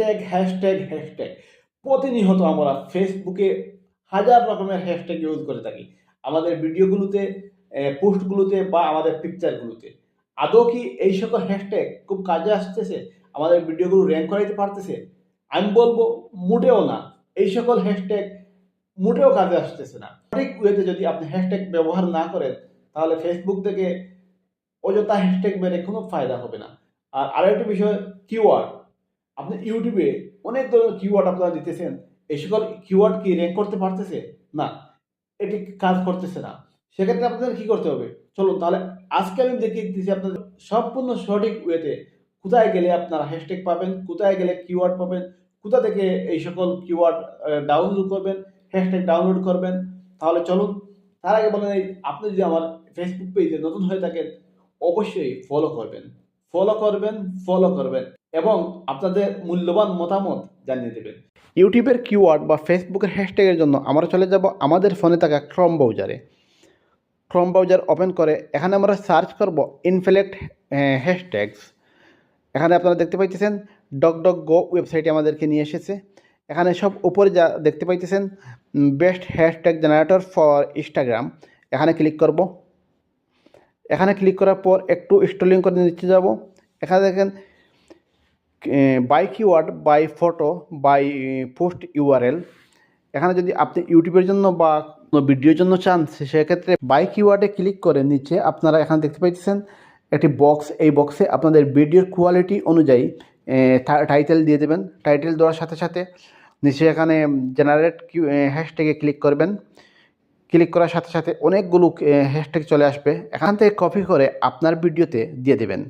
Hashtag hashtag hashtag প্রতিনিয়ত আমরা ফেসবুকে হাজার রকমের হ্যাশট্যাগ ইউজ করে থাকি আমাদের ভিডিওগুলোতে, পোস্টগুলোতে বা আমাদের পিকচারগুলোতে। আদৌ কি এই সকল হ্যাশট্যাগ খুব কাজে আসতেছে, আমাদের ভিডিওগুলো র্যাঙ্ক করাইতে পারতেছে? আমি বলবো মোটেও না। এই সকল হ্যাশট্যাগ মোটেও কাজে আসতেছে না। সঠিক ওয়েতে যদি আপনি হ্যাশট্যাগ ব্যবহার না করেন, তাহলে ফেসবুক থেকে অযথা হ্যাশট্যাগ মেরে কোনো ফায়দা হবে না। আর আরেকটা বিষয়, কিওয়ার্ড। আপনি ইউটিউবে অনেক ধরনের কিওয়ার্ড আপনারা দিতেছেন, এই সকল কিওয়ার্ড কি র্যাঙ্ক করতে পারতেছে? না, এটি কাজ করতেছে না। সেক্ষেত্রে আপনাদের কি করতে হবে? চলুন তাহলে আজকে আমি দেখিয়ে দিচ্ছি আপনাদের সম্পূর্ণ সঠিক ওয়েতে কোথায় গেলে আপনারা হ্যাশট্যাগ পাবেন, কোথায় গেলে কিওয়ার্ড পাবেন, কোথা থেকে এই সকল কিওয়ার্ড ডাউনলোড করবেন, হ্যাশট্যাগ ডাউনলোড করবেন। তাহলে চলুন। তার আগে বলেন, এই আপনি যদি আমার ফেসবুক পেজে নতুন হয়ে থাকেন, অবশ্যই ফলো করবেন, ফলো করবেন, ফলো করবেন এবং আপনাদের মূল্যবান মতামত জানিয়ে দেবেন। ইউটিউবের কিওয়ার্ড বা ফেসবুকের হ্যাশট্যাগের জন্য আমরা চলে যাব আমাদের ফোনে থাকা ক্রোম ব্রাউজারে। ক্রোম ব্রাউজার ওপেন করে এখানে আমরা সার্চ করব ইনফ্লেক্ট হ্যাশট্যাগস। এখানে আপনারা দেখতে পাইতেছেন DuckDuckGo ওয়েবসাইটে আমাদেরকে নিয়ে এসেছে। এখানে সব উপরে যা দেখতে পাইতেছেন best hashtag generator for Instagram, এখানে ক্লিক করব। এখানে ক্লিক করার পর একটু স্ক্রলিং করে নিচে যাব। এখানে দেখেন by keyword, by photo, by post URL. এখানে যদি আপনি ইউটিউবের জন্য বা ভিডিওর জন্য চান, সেক্ষেত্রে বাই কিওয়ার্ডে ক্লিক করে নিচে আপনারা এখানে দেখতে পাচ্ছেন একটি বক্স। এই বক্সে আপনাদের ভিডিওর কোয়ালিটি অনুযায়ী টাইটেল দিয়ে দেবেন। টাইটেল দেওয়ার সাথে সাথে নিচে এখানে জেনারেট হ্যাশট্যাগে ক্লিক করবেন। ক্লিক করার সাথে সাথে অনেকগুলো হ্যাশট্যাগ চলে আসবে। এখান থেকে কপি করে আপনার ভিডিওতে দিয়ে দেবেন।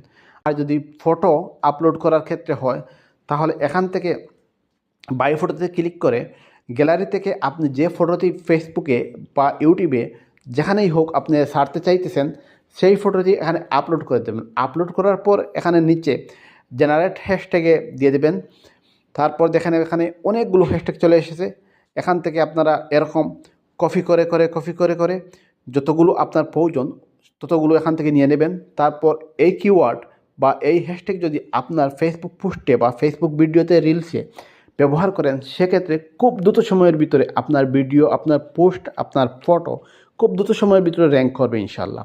আর যদি ফটো আপলোড করার ক্ষেত্রে হয়, তাহলে এখান থেকে বাই ফটোতে ক্লিক করে গ্যালারি থেকে আপনি যে ফটোটি ফেসবুকে বা ইউটিউবে যেখানেই হোক আপনি ছাড়তে চাইতেছেন, সেই ফটোটি এখানে আপলোড করে দেবেন। আপলোড করার পর এখানে নিচে জেনারেট হ্যাশট্যাগে দিয়ে দেবেন। তারপর দেখেন এখানে অনেকগুলো হ্যাশট্যাগ চলে এসেছে। এখান থেকে আপনারা এরকম কপি করে যতগুলো আপনার প্রয়োজন ততগুলো এখান থেকে নিয়ে নেবেন। তারপর এই কিওয়ার্ড বা এই হ্যাশট্যাগ যদি আপনার ফেসবুক পোস্টে বা ফেসবুক ভিডিওতে, রিলসে ব্যবহার করেন, সেক্ষেত্রে খুব দ্রুত সময়ের ভিতরে আপনার ভিডিও, আপনার পোস্ট, আপনার ফটো খুব দ্রুত সময়ের ভিতরে র্যাঙ্ক করবে ইনশাল্লাহ।